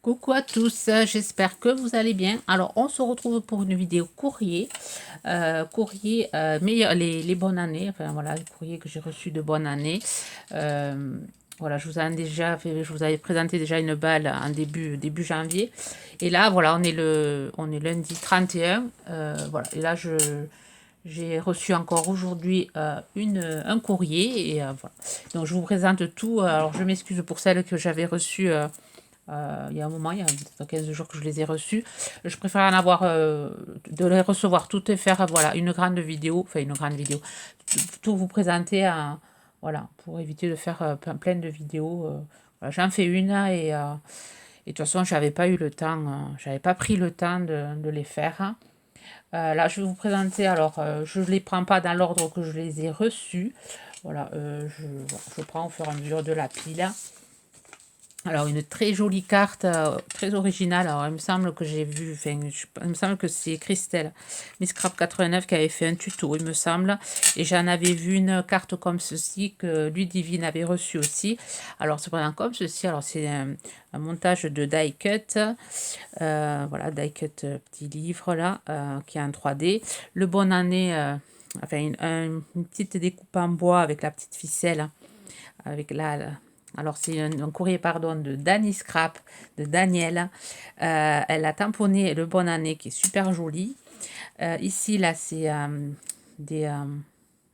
Coucou à tous, j'espère que vous allez bien. Alors, on se retrouve pour une vidéo courrier. Les bonnes années. Enfin, voilà, les courriers que j'ai reçus de bonne année. Voilà, je vous avais présenté déjà une balle en début janvier. Et là, voilà, on est lundi 31. Voilà, et là, j'ai reçu encore aujourd'hui un courrier. Et voilà. Donc, je vous présente tout. Alors, je m'excuse pour celles que j'avais reçues. Il y a un moment, il y a peut-être 15 jours que je les ai reçus. Je préfère en avoir, de les recevoir toutes et faire voilà, une grande vidéo, enfin une grande vidéo, tout vous présenter, voilà, pour éviter de faire plein de vidéos. Voilà, j'en fais une et de toute façon, j'avais pas eu le temps, j'avais pas pris le temps de les faire. Là, je vais vous présenter, alors je ne les prends pas dans l'ordre que je les ai reçus. Voilà, je prends au fur et à mesure de la pile. Alors, une très jolie carte, très originale. Alors, il me semble que j'ai vu, enfin, il me semble que c'est Christelle, Miss Crap 89 qui avait fait un tuto, il me semble. Et j'en avais vu une carte comme ceci que Ludivine avait reçue aussi. Alors, c'est vraiment comme ceci. Alors, c'est un montage de die cut. Voilà, die cut, petit livre là, qui est en 3D. Le bon année, enfin, une petite découpe en bois avec la petite ficelle, avec alors, c'est un courrier, pardon, de Dani Scrap, de Danielle. Elle a tamponné le bon année qui est super joli. Ici, là, c'est des, euh,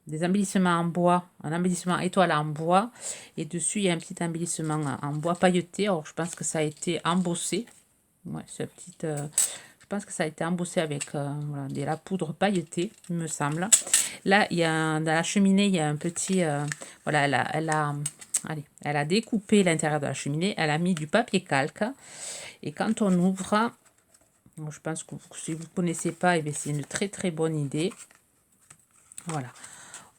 des embellissements en bois, un embellissement étoile en bois. Et dessus, il y a un petit embellissement en bois pailleté. Alors, je pense que ça a été embossé. Ouais, c'est petite. Je pense que ça a été embossé avec voilà, de la poudre pailletée, il me semble. Là, dans la cheminée, il y a un petit. Voilà, allez, elle a découpé l'intérieur de la cheminée, elle a mis du papier calque. Et quand on ouvre, je pense que si vous ne connaissez pas, eh c'est une très très bonne idée. Voilà,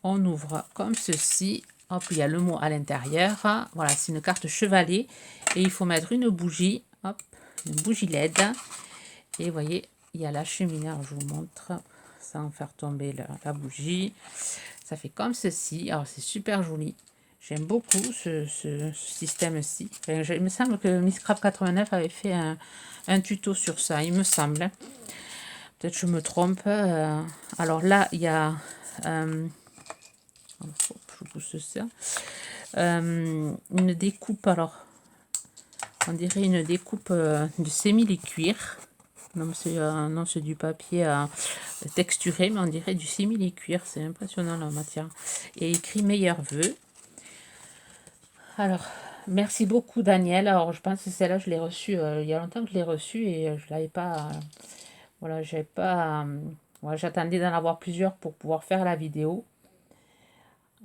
on ouvre comme ceci. Hop, il y a le mot à l'intérieur. Voilà, c'est une carte chevalet. Et il faut mettre une bougie. Hop, une bougie LED. Et vous voyez, il y a la cheminée. Alors, je vous montre sans faire tomber la bougie. Ça fait comme ceci. Alors, c'est super joli. J'aime beaucoup ce système-ci. Enfin, il me semble que Miss Crab 89 avait fait un tuto sur ça, il me semble. Peut-être que je me trompe. Alors là, il y a... je pousse ça. Une découpe, alors... On dirait une découpe de simili-cuir. Non, c'est du papier texturé, mais on dirait du simili-cuir. C'est impressionnant la matière. Et écrit meilleurs vœux. Alors, merci beaucoup Daniel. Alors, je pense que celle-là, je l'ai reçue il y a longtemps que je l'ai reçue et je l'avais pas. Voilà, j'avais pas. Voilà, j'attendais d'en avoir plusieurs pour pouvoir faire la vidéo.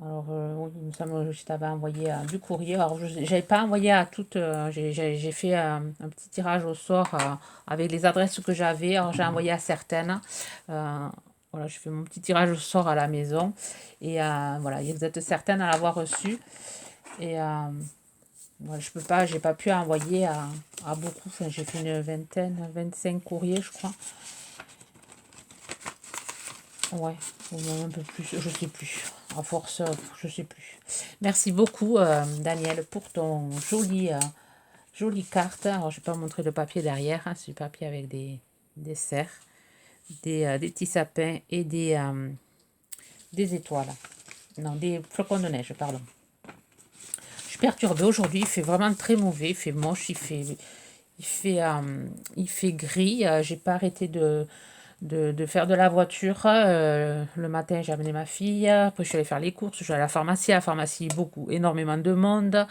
Alors, oui, il me semble que je t'avais envoyé du courrier. Alors, je n'avais pas envoyé à toutes. J'ai fait un petit tirage au sort avec les adresses que j'avais. Alors, j'ai envoyé à certaines. Voilà, je fais mon petit tirage au sort à la maison. Et voilà, vous êtes certaines à l'avoir reçu. Et voilà, j'ai pas pu envoyer à beaucoup. Enfin, j'ai fait une vingtaine, 25 courriers, je crois. Ouais, ou même un peu plus, je sais plus. À force, je sais plus. Merci beaucoup, Daniel, pour ton jolie carte. Alors, je vais pas vous montrer le papier derrière. Hein, c'est du papier avec des cerfs, des petits sapins et des étoiles. Non, des flocons de neige, pardon. Je suis perturbée aujourd'hui. Il fait vraiment très mauvais. Il fait moche. Il fait gris. J'ai pas arrêté de faire de la voiture. Le matin, j'ai amené ma fille. Après, je suis allée faire les courses. Je suis allée à la pharmacie. À la pharmacie, énormément de monde.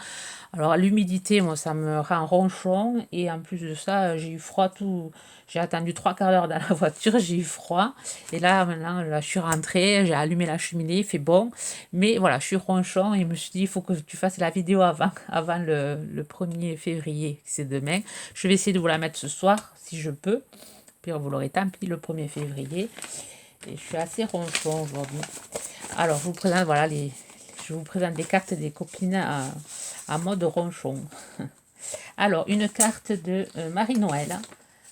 Alors, l'humidité, moi, ça me rend ronchon. Et en plus de ça, j'ai eu froid tout. J'ai attendu 3 quarts d'heure dans la voiture. J'ai eu froid. Et là, maintenant, là, je suis rentrée. J'ai allumé la cheminée. Il fait bon. Mais voilà, je suis ronchon. Et je me suis dit, il faut que tu fasses la vidéo avant le 1er février. C'est demain. Je vais essayer de vous la mettre ce soir, si je peux. Puis vous l'aurez tant pis le 1er février. Et je suis assez ronchon aujourd'hui. Alors, je vous présente, voilà, je vous présente des cartes des copines à mode ronchon. Alors, une carte de Marie-Noël.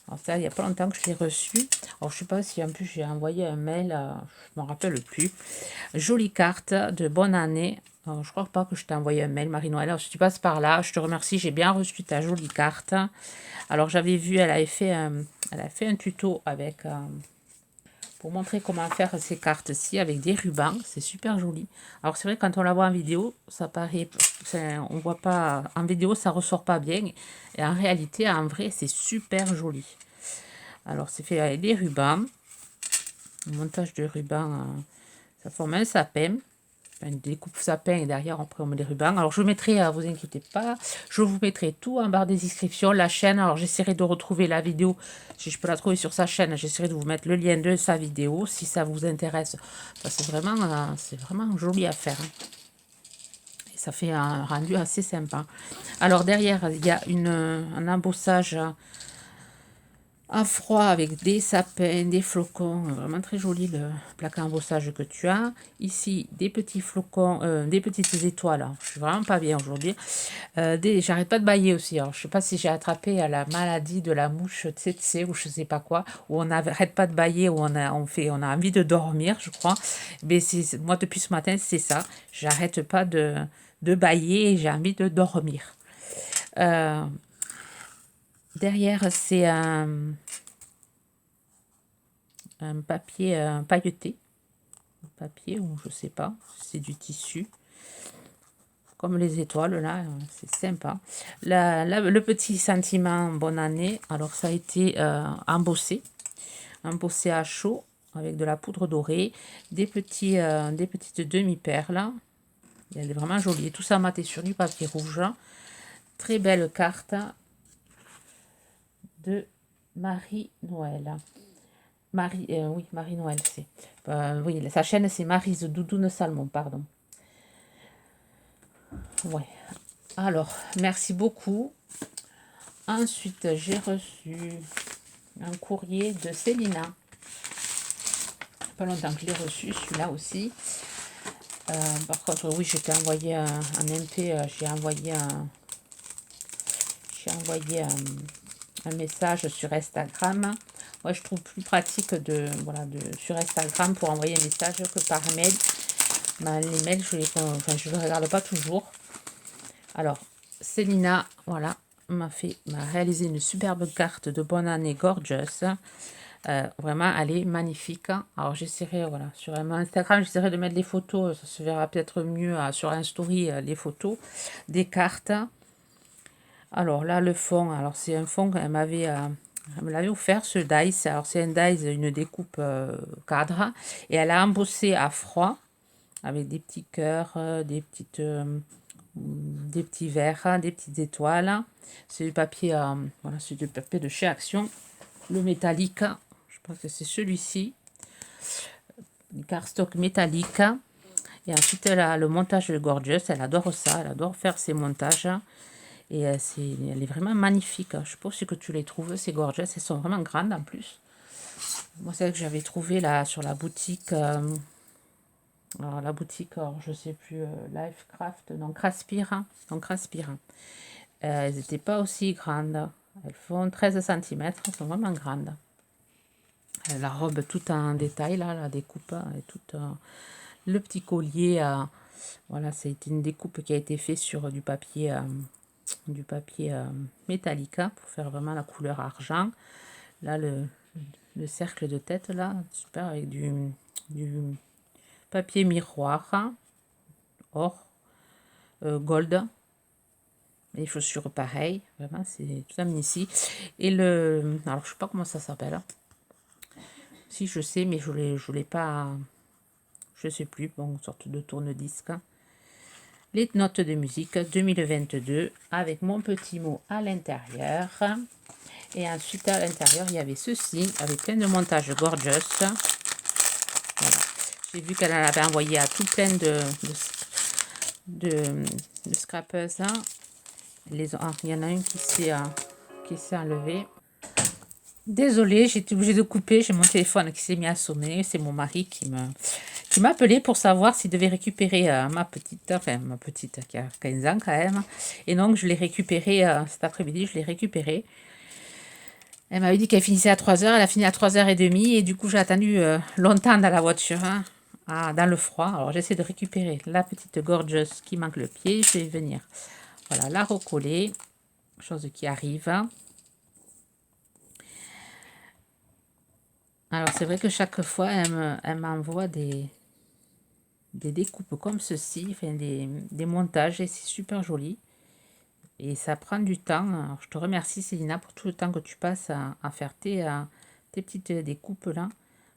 Alors ça, il n'y a pas longtemps que je l'ai reçue. Alors, je ne sais pas si en plus j'ai envoyé un mail, je ne me rappelle plus. Jolie carte de bonne année. Je crois pas que je t'ai envoyé un mail, Marie-Noël. Alors, si tu passes par là, je te remercie. J'ai bien reçu ta jolie carte. Alors, j'avais vu, elle a fait un tuto avec, pour montrer comment faire ces cartes-ci avec des rubans. C'est super joli. Alors, c'est vrai, quand on la voit en vidéo, ça paraît, on voit pas, en vidéo, ça ressort pas bien. Et en réalité, en vrai, c'est super joli. Alors, c'est fait avec des rubans. Le montage de rubans, ça forme un sapin. Une découpe sapin et derrière après on met les rubans. Alors je mettrai, vous inquiétez pas, je vous mettrai tout en barre des descriptions, la chaîne. Alors j'essaierai de retrouver la vidéo, si je peux la trouver sur sa chaîne, j'essaierai de vous mettre le lien de sa vidéo si ça vous intéresse. C'est vraiment joli à faire. Et ça fait un rendu assez sympa. Alors derrière il y a un embossage à froid avec des sapins, des flocons, vraiment très joli le plaque à embossage que tu as. Ici, des petits flocons, des petites étoiles. Alors, je suis vraiment pas bien aujourd'hui. J'arrête pas de bailler aussi. Alors, je sais pas si j'ai attrapé à la maladie de la mouche tsetse ou je sais pas quoi, où on n'arrête pas de bailler, où on a envie de dormir, je crois. Mais moi, depuis ce matin, c'est ça. J'arrête pas de bailler et j'ai envie de dormir. Derrière, c'est un papier pailleté. Papier, ou je sais pas, c'est du tissu. Comme les étoiles, là, c'est sympa. Le petit sentiment bonne année, alors ça a été embossé à chaud avec de la poudre dorée, des petites demi-perles. Elle est vraiment jolie. Tout ça maté sur du papier rouge. Très belle carte de Marie-Noël. Oui, Marie-Noël, c'est. Oui, sa chaîne, c'est Maryse Doudoune Salmon, pardon. Ouais. Alors, merci beaucoup. Ensuite, j'ai reçu un courrier de Célina. Pas longtemps que je l'ai reçu, celui-là aussi. Par contre, oui, je t'ai envoyé un MP, j'ai envoyé un message sur Instagram. Moi, je trouve plus pratique sur Instagram pour envoyer un message que par mail. Les mails, je ne les regarde pas toujours. Alors, Célina, voilà, m'a réalisé une superbe carte de bonne année gorgeous. Vraiment, elle est magnifique. Alors, j'essaierai, voilà, sur Instagram, j'essaierai de mettre les photos. Ça se verra peut-être mieux sur un story, les photos des cartes. Alors là, le fond, alors c'est un fond qu'elle me l'avait offert, ce dice. Alors, c'est un dice, une découpe cadre. Et elle a embossé à froid avec des petits cœurs, des petits verres, des petites étoiles. C'est du papier, voilà, c'est du papier de chez Action. Le métallique, je pense que c'est celui-ci. Du cardstock métallique. Et ensuite, elle a le montage de Gorgeous. Elle adore ça, elle adore faire ses montages. Et elle est vraiment magnifique. Je sais pas si que tu les trouves, ces Gorgeous. Elles sont vraiment grandes en plus. Moi, celle que j'avais trouvée là sur la boutique. Alors, la boutique, je sais plus, Lifecraft, non, Craspire. Elles n'étaient pas aussi grandes. Elles font 13 cm, elles sont vraiment grandes. La robe tout en détail, là, la découpe, et tout le petit collier. Voilà, c'est une découpe qui a été faite sur du papier métallique pour faire vraiment la couleur argent. Là, le cercle de tête, là, super, avec du papier miroir, or, gold. Les chaussures pareilles, vraiment, c'est tout ça ici. Et alors, je sais pas comment ça s'appelle. Si, je sais, mais je l'ai pas, je sais plus, bon, une sorte de tourne-disque. Les notes de musique 2022 avec mon petit mot à l'intérieur. Et ensuite, à l'intérieur, il y avait ceci avec plein de montages gorgeous. Voilà. J'ai vu qu'elle en avait envoyé à tout plein de scrapers. Il y en a une qui s'est enlevée. Désolée, j'ai été obligée de couper. J'ai mon téléphone qui s'est mis à sonner. C'est mon mari qui m'a appelé pour savoir s'il devait récupérer ma petite qui a 15 ans quand même. Et donc, je l'ai récupérée cet après-midi. Je l'ai récupérée. Elle m'avait dit qu'elle finissait à 3h. Elle a fini à 3h30. Et du coup, j'ai attendu longtemps dans la voiture. dans le froid. Alors j'essaie de récupérer la petite gorgeuse qui manque le pied. Je vais venir, voilà, la recoller, chose qui arrive. Alors c'est vrai que chaque fois elle m'envoie des découpes comme ceci, enfin des montages, et c'est super joli. Et ça prend du temps. Alors, je te remercie Célina pour tout le temps que tu passes à faire tes petites découpes là.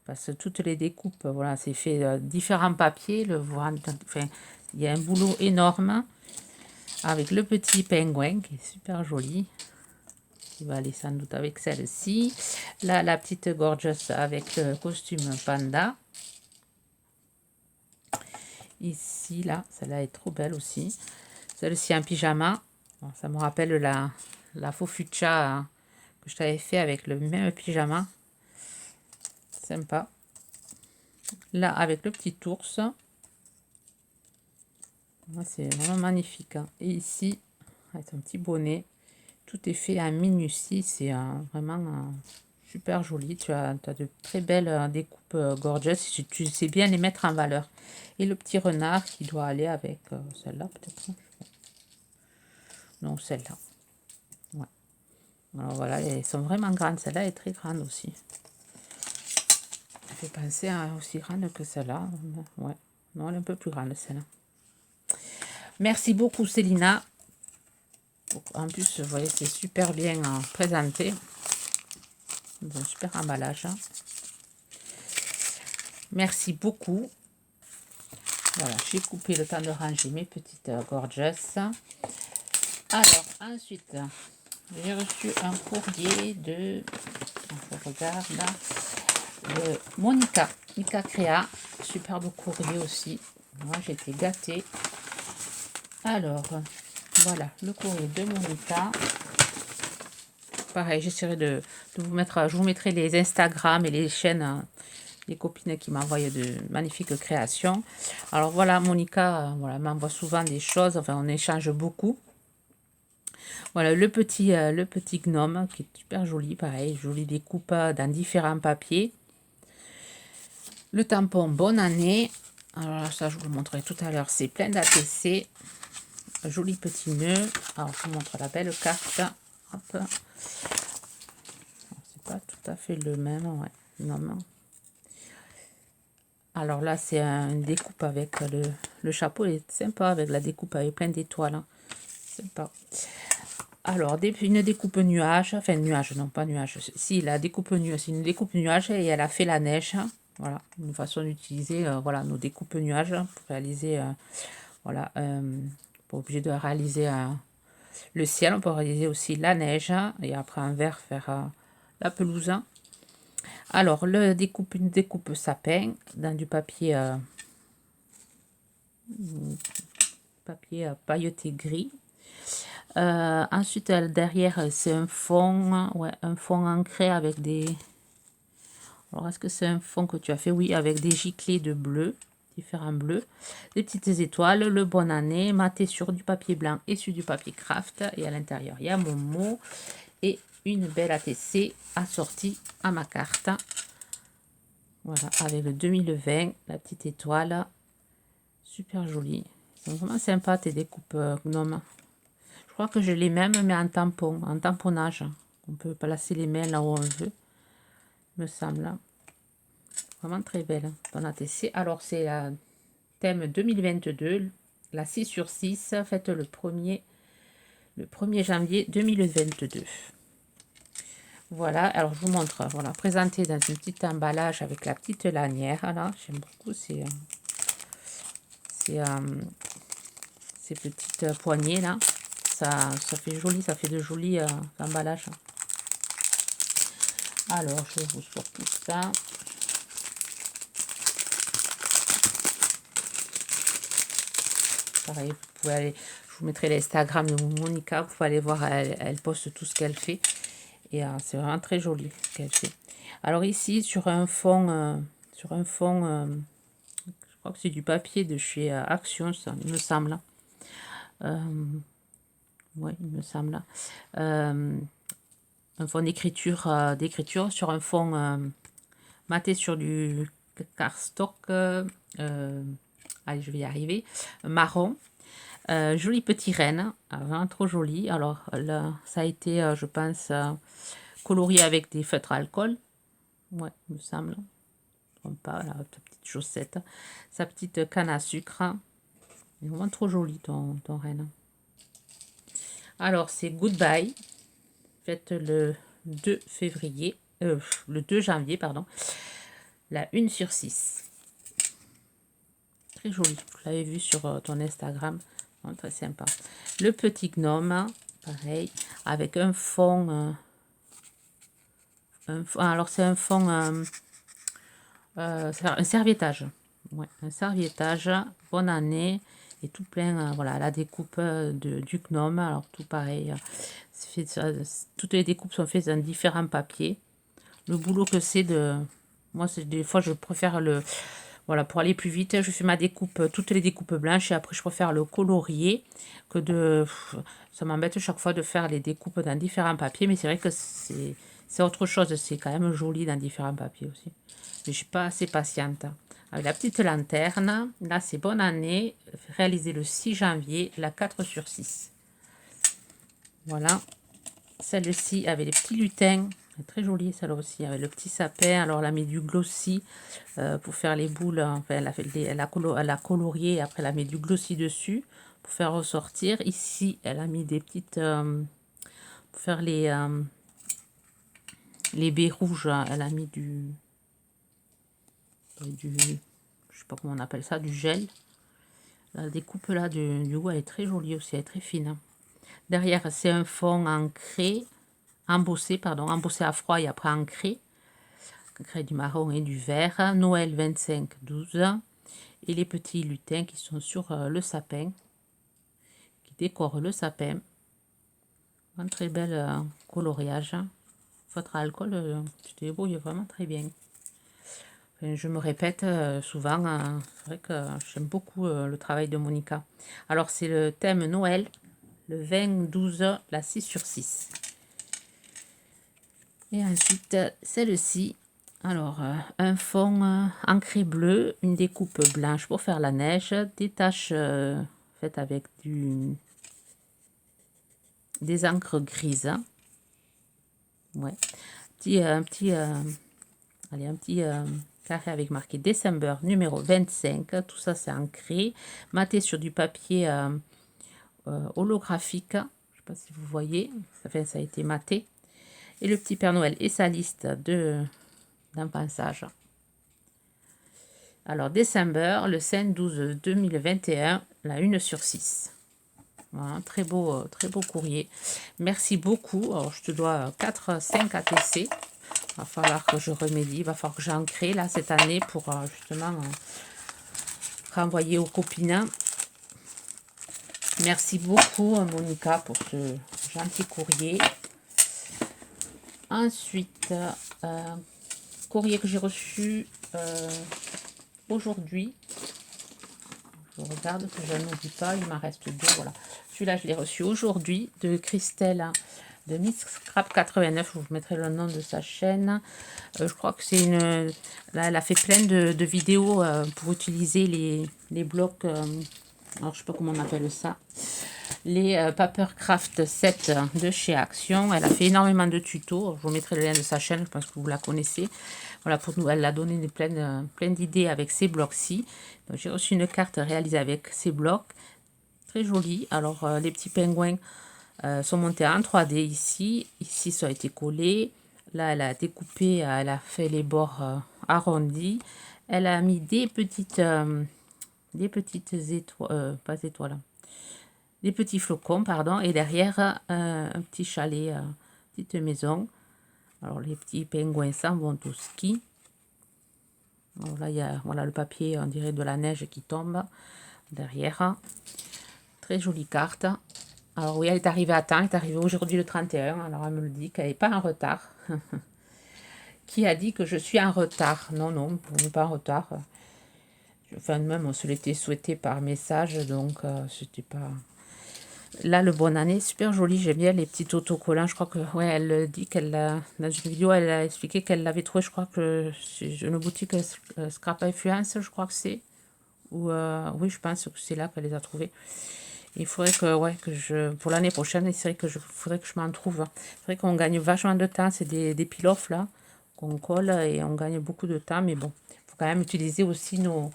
Parce que toutes les découpes, voilà, c'est fait différents papiers. Enfin, il y a un boulot énorme avec le petit pingouin qui est super joli. Qui va aller sans doute avec celle-ci. Là, la petite gorgeous avec le costume panda. Ici, là, celle-là est trop belle aussi. Celle-ci en pyjama. Bon, ça me rappelle la faux fuchsia que je t'avais fait avec le même pyjama. Sympa. Là, avec le petit ours. C'est vraiment magnifique. Hein. Et ici, avec un petit bonnet. Tout est fait en minutie. C'est vraiment super joli. Tu as de très belles découpes gorgeous. Tu sais bien les mettre en valeur. Et le petit renard qui doit aller avec celle-là, peut-être. Non, celle-là. Ouais. Alors voilà, elles sont vraiment grandes. Celle-là est très grande aussi. Elle fait penser à aussi grande que celle-là. Ouais. Non, elle est un peu plus grande, celle-là. Merci beaucoup, Célina. En plus, vous voyez, c'est super bien présenté. Un super emballage. Hein. Merci beaucoup. Voilà, j'ai coupé le temps de ranger mes petites gorgeous. Alors, ensuite, j'ai reçu un courrier de... On regarde là. De Monica. Monica Créa. Superbe courrier aussi. Moi, j'ai été gâtée. Alors, voilà, le courrier de Monica. Pareil, j'essaierai de vous mettre... Je vous mettrai les Instagram et les chaînes... des copines qui m'envoient de magnifiques créations. Alors voilà, Monica voilà, m'envoie souvent des choses, enfin on échange beaucoup. Voilà le petit gnome qui est super joli, pareil, jolie découpe dans différents papiers. Le tampon bonne année, alors ça je vous le montrerai tout à l'heure, c'est plein d'ATC, joli petit nœud. Alors je vous montre la belle carte. Hop. C'est pas tout à fait le même, ouais. Non. Alors là, c'est une découpe avec le chapeau est sympa, avec la découpe avec plein d'étoiles. Hein. Sympa. Alors, une découpe nuage, enfin nuage, non pas nuage. Si, la découpe nuage, c'est une découpe nuage et elle a fait la neige. Voilà, une façon d'utiliser voilà, nos découpes nuages pour réaliser, voilà, pas obligé de réaliser le ciel, on peut réaliser aussi la neige et après en vert faire la pelouse. Alors, une découpe sapin dans du papier, pailleté gris. Ensuite, derrière, c'est un fond, ouais, un fond ancré avec des... Alors, est-ce que c'est un fond que tu as fait? Oui, avec des giclées de bleu, différents bleus, des petites étoiles, le bonne année, maté sur du papier blanc et sur du papier craft. Et à l'intérieur, il y a mon mot et une belle ATC assortie à ma carte. Voilà, avec le 2020, la petite étoile. Super jolie. C'est vraiment sympa tes découpes gnome. Je crois que je les même, mais en tampon, en tamponnage. On peut placer les mains là où on veut, me semble. Vraiment très belle, ton ATC. Alors, c'est la thème 2022, la 6 sur 6, faite le 1er janvier 2022. Voilà, alors je vous montre, voilà, présenté dans un petit emballage avec la petite lanière, là, j'aime beaucoup ces petites poignées, là, ça fait joli, ça fait de jolis emballages. Alors, je vous sors tout ça. Pareil, vous pouvez aller, je vous mettrai l'Instagram de Monica, vous pouvez aller voir, elle poste tout ce qu'elle fait. Et c'est vraiment très joli ce qu'elle fait. Alors ici, sur un fond, je crois que c'est du papier de chez Action, ça, il me semble. Oui, il me semble. Un fond d'écriture sur un fond maté sur du cardstock, allez, je vais y arriver, marron. Joli petit renne, vraiment trop joli. Alors là, ça a été, je pense, colorié avec des feutres à alcool. Ouais, il me semble. Pas, là, ta petite chaussette, sa petite canne à sucre. Il est vraiment trop joli ton renne. Alors c'est Goodbye, faites le 2 février, le 2 janvier, pardon, la 1/6. Très joli, je l'avais vu sur ton Instagram, très sympa. Le petit gnome, pareil, avec un fond, alors c'est un fond, un serviettage, ouais, un serviettage, bonne année, et tout plein, voilà, la découpe du gnome, alors tout pareil, toutes les découpes sont faites dans différents papiers. Le boulot que c'est de... Moi, des fois, je préfère le... Voilà, pour aller plus vite, je fais ma découpe, toutes les découpes blanches, et après, je préfère le colorier que de... Ça m'embête chaque fois de faire les découpes dans différents papiers, mais c'est vrai que c'est autre chose, c'est quand même joli dans différents papiers aussi. Mais je suis pas assez patiente. Avec la petite lanterne, là, c'est bonne année, réalisée le 6 janvier, la 4/6. Voilà. Celle-ci avec les petits lutins, très jolie celle aussi, avec le petit sapin. Alors elle a mis du glossy pour faire les boules, enfin elle a colorié, et après elle a mis du glossy dessus pour faire ressortir. Ici elle a mis des petites, pour faire les baies rouges, elle a mis je sais pas comment on appelle ça, du gel. La découpe là du haut elle est très jolie aussi, elle est très fine. Derrière c'est un fond ancré, embossé à froid et après ancré du marron et du vert. Noël 25/12 et les petits lutins qui sont sur le sapin, qui décorent le sapin. Un très bel coloriage. Feutre à alcool, tu te débrouilles vraiment très bien. Enfin, je me répète souvent, c'est vrai que j'aime beaucoup le travail de Monica. Alors c'est le thème Noël, le 20/12, la 6/6. Et ensuite, celle-ci, alors un fond ancré bleu, une découpe blanche pour faire la neige, des taches faites avec des encres grises. Ouais. Un petit carré avec marqué December numéro 25. Tout ça, c'est ancré, maté sur du papier holographique. Je ne sais pas si vous voyez, ça a été maté. Et le petit Père Noël et sa liste d'un pinçage. Alors, décembre, le 5/12 2021, la 1/6. Voilà, très beau courrier. Merci beaucoup. Alors, je te dois 4-5 ATC. Il va falloir que je remédie. Il va falloir que j'en crée là cette année pour justement renvoyer aux copines. Merci beaucoup, Monica, pour ce gentil courrier. Ensuite, courrier que j'ai reçu aujourd'hui. Je regarde que je n'oublie pas, il m'en reste 2. Voilà. Celui-là, je l'ai reçu aujourd'hui de Christelle de Miss Scrap 89. Je vous mettrai le nom de sa chaîne. Je crois que c'est une... Là, elle a fait plein de vidéos pour utiliser les blocs... alors, je sais pas comment on appelle ça. Les Papercraft 7 de chez Action. Elle a fait énormément de tutos. Je vous mettrai le lien de sa chaîne, je pense que vous la connaissez. Voilà, pour nous, elle a donné plein d'idées avec ces blocs-ci. J'ai reçu une carte réalisée avec ces blocs. Très jolie. Alors, les petits pingouins sont montés en 3D ici. Ici, ça a été collé. Là, elle a découpé, elle a fait les bords arrondis. Elle a mis des petites étoiles, pas étoiles, hein. Des petits flocons, pardon, et derrière un petit chalet, petite maison. Alors les petits pingouins s'en vont au ski. Alors là, il y a voilà, le papier, on dirait de la neige qui tombe derrière. Très jolie carte. Alors oui, elle est arrivée à temps, elle est arrivée aujourd'hui le 31. Alors elle me le dit qu'elle n'est pas en retard. Qui a dit que je suis en retard? Non, non, on n'est pas en retard. Enfin, même on se l'était souhaité par message, donc c'était pas... Là, le bonne année, super joli. J'aime bien les petits autocollants. Je crois que, ouais, elle dit qu'elle a, dans une vidéo, elle a expliqué qu'elle l'avait trouvé, je crois que c'est une boutique Scrap Influence, je crois que c'est. Ou, oui, je pense que c'est là qu'elle les a trouvés. Il faudrait que, ouais, pour l'année prochaine, il faudrait que je m'en trouve. C'est vrai qu'on gagne vachement de temps. C'est des peel-off, là, qu'on colle et on gagne beaucoup de temps. Mais bon, il faut quand même utiliser aussi nos,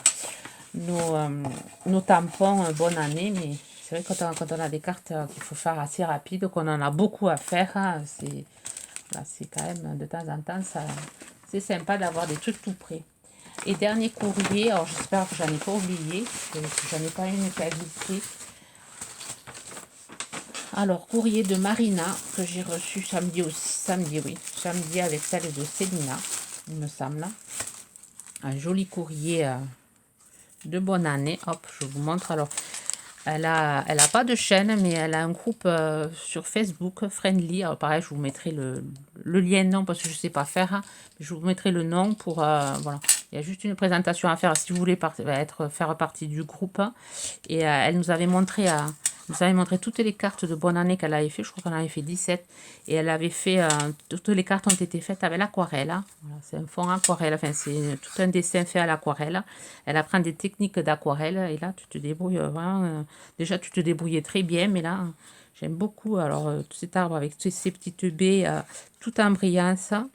euh, nos tampons bonne année. Mais c'est vrai que quand on a des cartes qu'il faut faire assez rapide, qu'on en a beaucoup à faire, hein, c'est quand même de temps en temps, c'est sympa d'avoir des trucs tout prêts. Et dernier courrier, alors j'espère que j'en ai pas oublié, que j'en ai pas une qui a glissé. Alors, courrier de Marina, que j'ai reçu samedi aussi, samedi, oui, samedi avec celle de Célina, il me semble. Un joli courrier de bonne année. Hop, je vous montre. Alors, elle a pas de chaîne, mais elle a un groupe sur Facebook, Friendly. Alors, pareil, je vous mettrai le lien, non, parce que je ne sais pas faire. Hein. Je vous mettrai le nom pour, voilà. Il y a juste une présentation à faire si vous voulez faire partie du groupe. Et elle nous avait montré toutes les cartes de bonne année qu'elle avait fait. Je crois qu'elle en avait fait 17. Et elle avait fait, toutes les cartes ont été faites avec l'aquarelle. Hein. Voilà, c'est un fond aquarelle. Enfin, c'est tout un dessin fait à l'aquarelle. Elle apprend des techniques d'aquarelle. Et là, tu te débrouilles vraiment. Déjà, tu te débrouillais très bien. Mais là, j'aime beaucoup. Alors, tout cet arbre avec ces petites baies, tout en brillant, ça.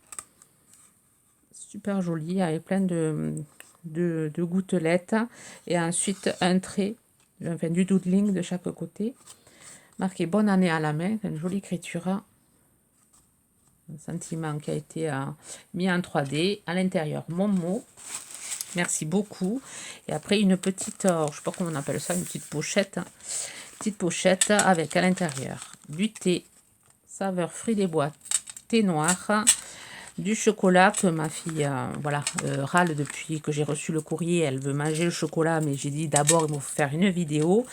Super joli. Avec plein de gouttelettes. Et ensuite, un trait. Enfin, du doodling de chaque côté. Marqué bonne année à la main, une jolie écriture. Un sentiment qui a été mis en 3D. À l'intérieur, mon mot. Merci beaucoup. Et après, une petite, je ne sais pas comment on appelle ça, une petite pochette. Petite pochette avec à l'intérieur du thé, saveur fruits des bois, thé noir. Du chocolat que ma fille râle depuis que j'ai reçu le courrier. Elle veut manger le chocolat, mais j'ai dit d'abord il faut faire une vidéo.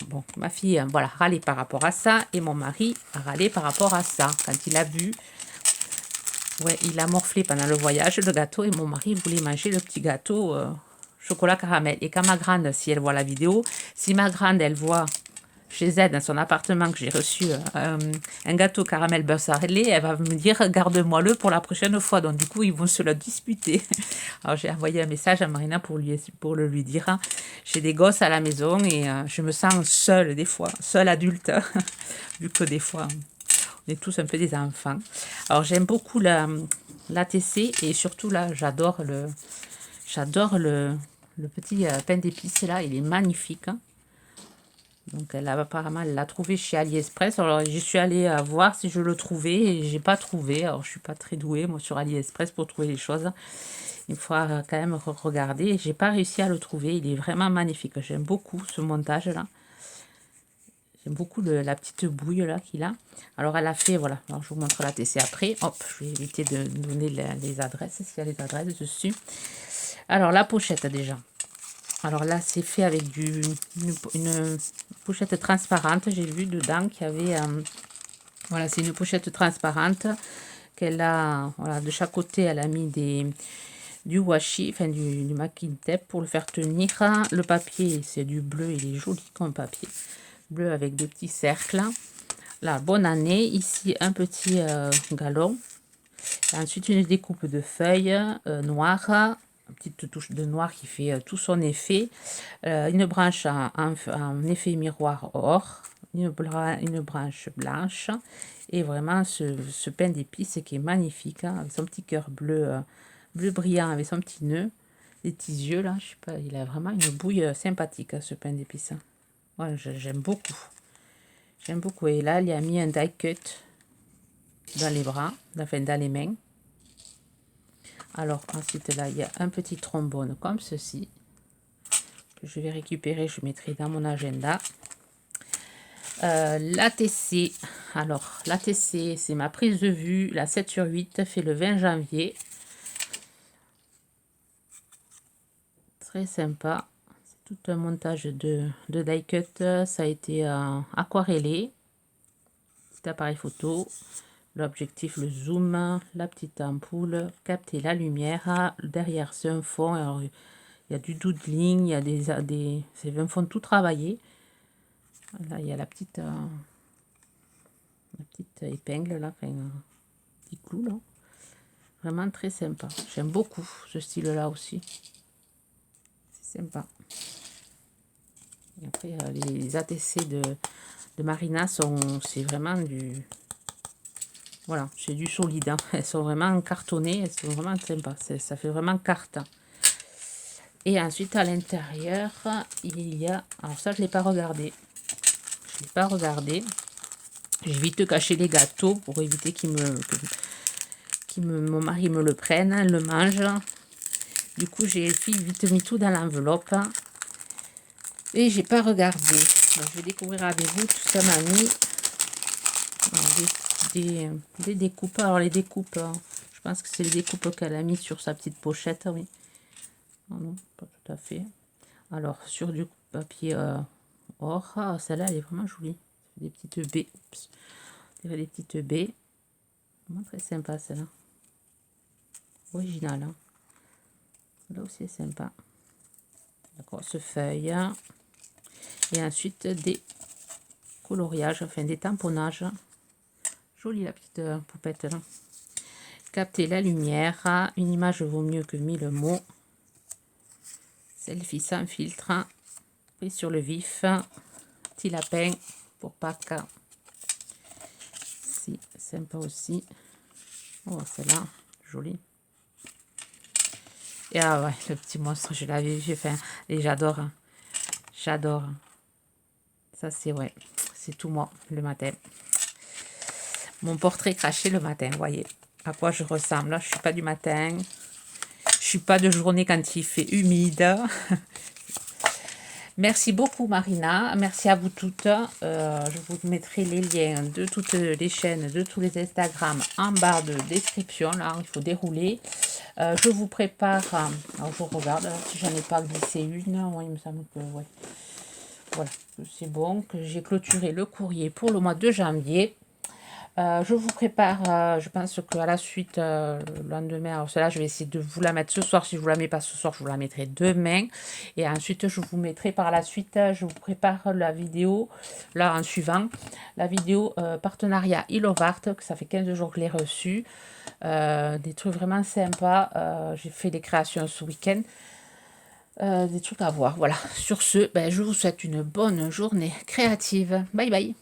Bon, ma fille, voilà, râlait par rapport à ça. Et mon mari a râlé par rapport à ça. Quand il a bu, ouais, il a morflé pendant le voyage, le gâteau. Et mon mari voulait manger le petit gâteau chocolat caramel. Et quand ma grande, si elle voit la vidéo, si ma grande, elle voit chez elle, dans son appartement, que j'ai reçu un gâteau caramel beurre salé, elle va me dire, garde-moi-le pour la prochaine fois. Donc, du coup, ils vont se le disputer. Alors, j'ai envoyé un message à Marina pour le lui dire. Hein. J'ai des gosses à la maison et je me sens seule des fois, seule adulte, vu que des fois, on est tous un peu des enfants. Alors, j'aime beaucoup la TC et surtout, là, j'adore le petit pain d'épices, là. Il est magnifique. Hein. Donc apparemment elle l'a trouvé chez AliExpress. Alors j'y suis allée voir si je le trouvais et j'ai pas trouvé. Alors je suis pas très douée moi sur AliExpress pour trouver les choses. Il faudra quand même regarder. J'ai pas réussi à le trouver. Il est vraiment magnifique. J'aime beaucoup ce montage là. J'aime beaucoup la petite bouille là qu'il a. Alors elle a fait, voilà. Alors je vous montre la TC après. Hop, je vais éviter de donner les adresses s'il y a les adresses dessus. Alors la pochette déjà. Alors là, c'est fait avec une pochette transparente. J'ai vu dedans qu'il y avait... voilà, c'est une pochette transparente qu'elle a... Voilà, de chaque côté, elle a mis du washi, enfin du masking tape pour le faire tenir. Le papier, c'est du bleu. Il est joli comme papier. Bleu avec des petits cercles. Là, bonne année. Ici, un petit galon. Ensuite, une découpe de feuilles noires. Une petite touche de noir qui fait tout son effet. Une branche en effet miroir or. Une branche blanche. Et vraiment ce pain d'épices qui est magnifique. Hein, avec son petit cœur bleu, bleu brillant avec son petit nœud. Les petits yeux là. Je sais pas, il a vraiment une bouille sympathique ce pain d'épices. Ouais, j'aime beaucoup. J'aime beaucoup. Et là, il a mis un die cut dans les bras. Enfin, dans les mains. Alors ensuite là il y a un petit trombone comme ceci que je vais récupérer, je mettrai dans mon agenda. L'ATC, alors l'ATC c'est ma prise de vue, la 7/8 fait le 20 janvier. Très sympa, c'est tout un montage de die cut, ça a été aquarellé, petit appareil photo. L'objectif, le zoom, la petite ampoule, capter la lumière. Derrière, c'est un fond. Alors, il y a du doodling, il y a c'est un fond tout travaillé. Là, il y a la petite épingle là, enfin, petit clou là. Vraiment très sympa. J'aime beaucoup ce style-là aussi. C'est sympa. Et après, les ATC de Marina c'est vraiment du... Voilà, c'est du solide. Hein. Elles sont vraiment cartonnées, elles sont vraiment sympas. Ça fait vraiment carte. Et ensuite, à l'intérieur, il y a... Alors ça, je ne l'ai pas regardé. Je ne l'ai pas regardé. J'évite de cacher les gâteaux pour éviter mon mari me le prenne, le mange. Du coup, j'ai vite mis tout dans l'enveloppe. Et j'ai pas regardé. Donc, je vais découvrir avec vous. Tout ça m'a mis des découpes. Alors, les découpes, je pense que c'est les découpes qu'elle a mis sur sa petite pochette. Oui. Oh non, pas tout à fait. Alors, sur du papier or, celle-là, elle est vraiment jolie. Des petites baies. Oups. Des petites baies. Vraiment très sympa, celle-là. Original. Hein. Là aussi, c'est sympa. D'accord, ce feuille. Et ensuite, des coloriages, enfin des tamponnages. Jolie la petite poupette là. Capter la lumière. Une image vaut mieux que 1000 mots. Selfie sans filtre. Pris sur le vif. Petit lapin pour Pâques. Si, sympa aussi. Oh, celle-là, jolie. Et ah ouais, le petit monstre, je l'avais vu. Enfin, et j'adore. Hein. J'adore. Ça, c'est ouais. C'est tout moi, le matin. Mon portrait craché le matin, voyez. À quoi je ressemble. Là, je suis pas du matin. Je suis pas de journée quand il fait humide. Merci beaucoup Marina, merci à vous toutes. Je vous mettrai les liens de toutes les chaînes, de tous les Instagram en barre de description. Là, il faut dérouler. Je vous prépare, alors je regarde si j'en ai pas glissé une. Oui, il me semble que ouais. Voilà, c'est bon, que j'ai clôturé le courrier pour le mois de janvier. Je vous prépare, je pense qu'à la suite, le lendemain, alors celle-là, je vais essayer de vous la mettre ce soir. Si je ne vous la mets pas ce soir, je vous la mettrai demain. Et ensuite, je vous mettrai par la suite, je vous prépare la vidéo, là, en suivant, la vidéo partenariat Ilovart, que ça fait 15 jours que je l'ai reçu. Des trucs vraiment sympas. J'ai fait des créations ce week-end. Des trucs à voir. Voilà. Sur ce, ben, je vous souhaite une bonne journée créative. Bye bye.